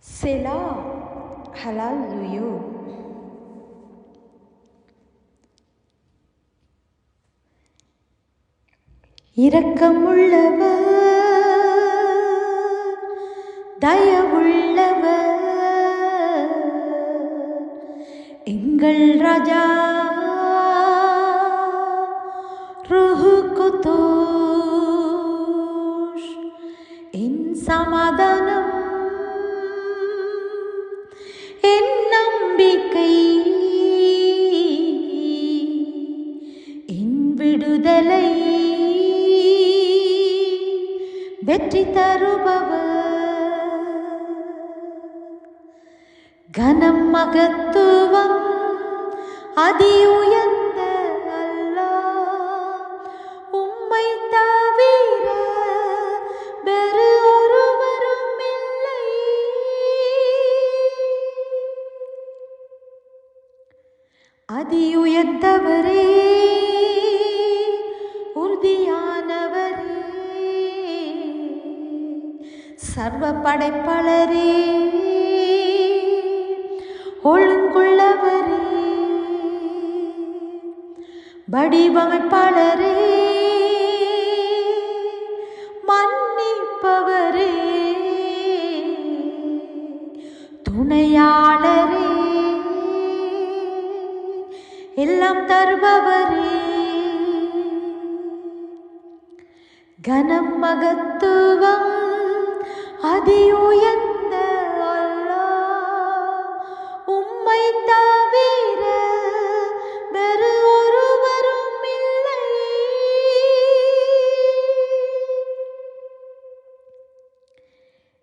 Selah, hallelujah. இரக்கமுள்ளவர், தயவுள்ளவர், எங்கள் ராஜா ரூஹு குதூஸ், என் சமாதானம், என் நம்பிக்கை, என் விடுதலை, வெற்றி தருபவர், கனம் மகத்துவம் அதி உயர்ந்த அல்லாஹ், உம்மை தவிர வேறு ஒருவரும் இல்லை. அதி உயர்ந்தவரே, உறுதியானவரே, சர்வ படைப்பாளரே, ஒழுங்குள்ளவரே, வடிவமைப்பாளரே, மன்னிப்பவரே, துணையாளரே, எல்லாம் தருபவரே, கனம் மகத்துவம் அதி உயர்ந்த அல்லாஹ், உம்மை தவிர வேறு ஒருவரும் இல்லை.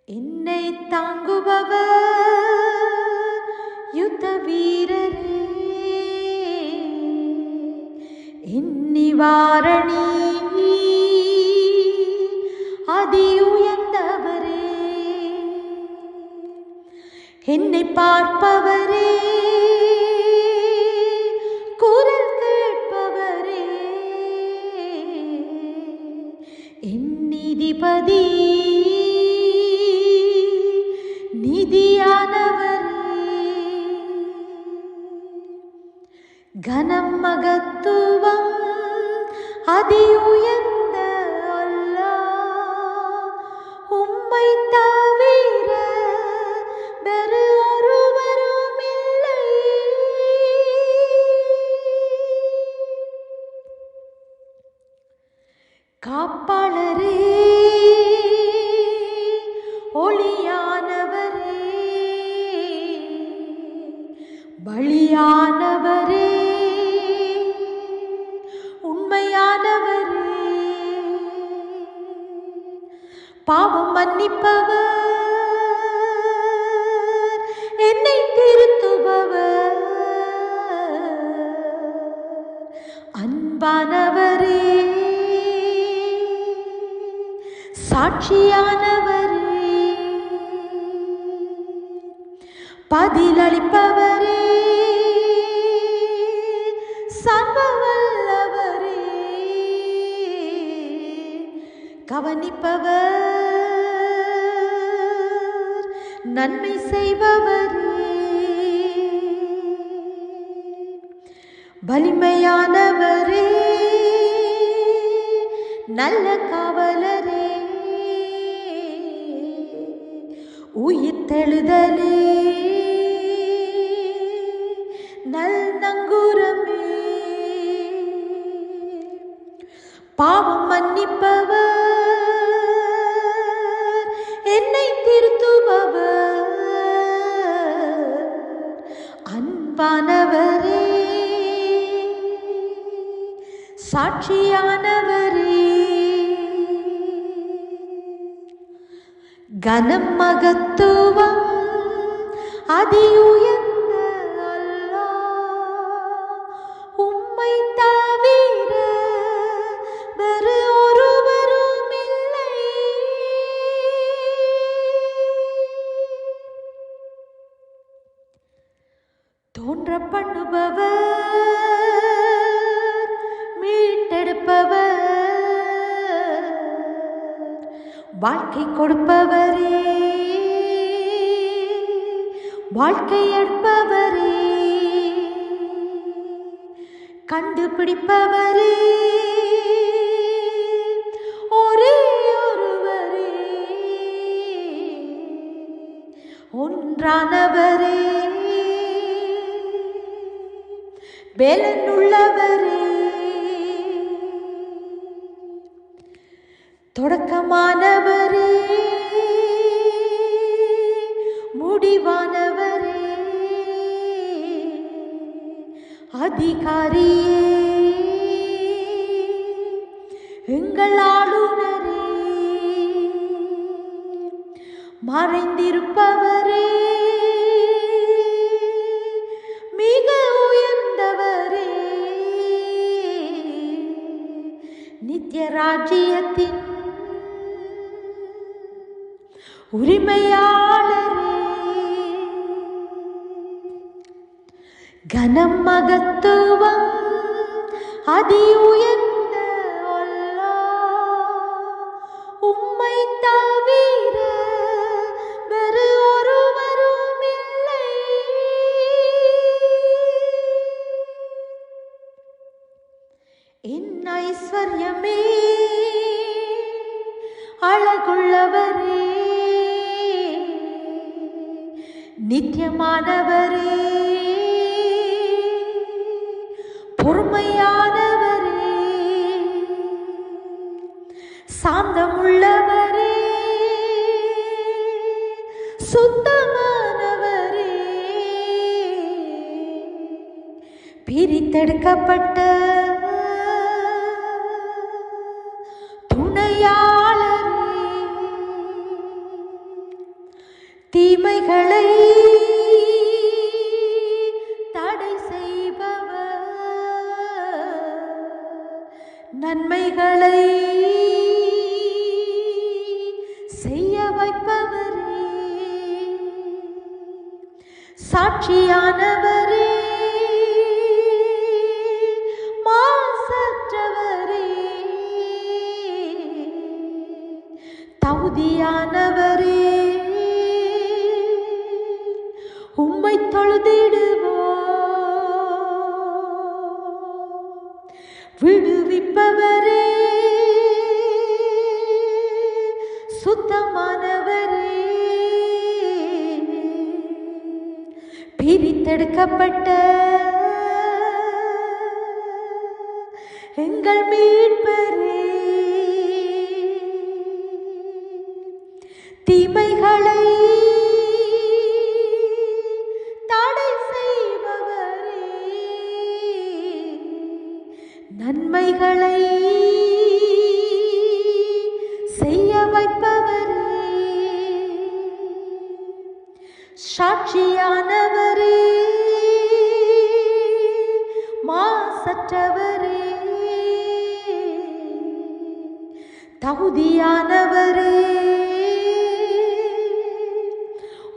என்னை தாங்குபவர் யுத்த வீரரே, என் நிவாரணி, அதி உயர்ந்தவரே, என்னை பார்ப்பவரே, குரல் கேட்பவரே, என் நீதிபதி, நிதியானவரே, கனம் மகத்துவம் அதி உயர்ந்த அல்லாஹ், உம்மை தவிர வேறு ஒருவரும் இல்லை. காப்பாளரே, ஒளியானவரே, பலியானவரே, உண்மையானவரே, பாவம் மன்னிப்பவர், என்னை திருத்துபவர், அன்பானவரே, சாட்சியானவரே, பதிலளிப்பவரே, சர்வவல்லவரே, கவனிப்பவர், நன்மை செய்பவரே, வலிமையானவரே, நல்ல காவலரே, உயிர்த்தெழுதலே, நல் நங்கூரமே, பாவம் மன்னிப்பவர், என்னை திருத்துபவர், அன்பானவரே, சாட்சியானவரே, கனம் மகத்துவம் அதி உயர்ந்த அல்லாஹ், உம்மை தவிர வேறு ஒருவரும் இல்லை. தோன்ற பண்ணுபவர், மீட்டெடுப்பவர், வாழ்க்கை கொடுப்பவரே, வாழ்க்கை எடுப்பவரே, கண்டுபிடிப்பவரே, ஒரே ஒருவரே, ஒன்றானவரே, பலனுள்ளவரே, தொடக்கமானவரே, முடிவானவரே, அதிகாரியே, எங்கள் ஆளுநரே, மறைந்திருப்பவரே, மிக உயர்ந்தவரே, நித்திய ராஜ்யத்தின் உரிமையாளரே, கனம் மகத்துவம் அதி உயர்ந்த அல்லாஹ், உம்மை தவிர வேறு ஒருவரும் இல்லை. என் ஐஸ்வர்யமே, அழகுள்ளவரே, நித்தியமானவரே, பொறுமையானவரே, சாந்தமுள்ளவரே, சுத்தமானவரே, பிரித்தெடுக்கப்பட்ட துணையாளரே, தீமைகளை தடை செய்பவர், நன்மைகளை செய்ய வைப்பவரே, சாட்சியானவரே, மாசற்றவரே, தகுதியானவரே, உம்மை தொழுதிடுவோம். விடுவிப்பவரே, சுத்தமானவரே, பிரித்தெடுக்கப்பட்ட எங்கள் மீட்பரே, தீமைகளை தடை செய்பவரே, நன்மைகளை செய்ய வைப்பவரே, சாட்சியானவரே, மாசற்றவரே, தகுதியானவரே,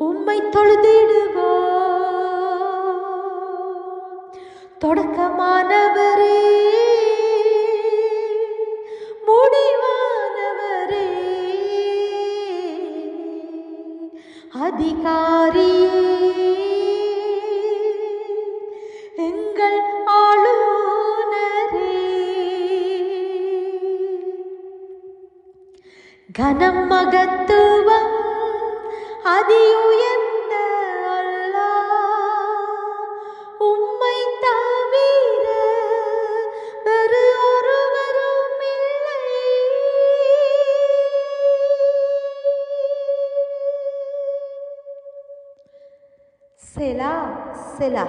உம்மை தொழுதிடுவோம். தொடக்கமானவரே, முடிவானவரே, அதிகாரியே, எங்கள் ஆளுநரே, கனம் மகத்துவம் அதி உயர்ந்த அல்லாஹ், உம்மை தவிர வேறு ஒருவரும் இல்லை. செலா செலா.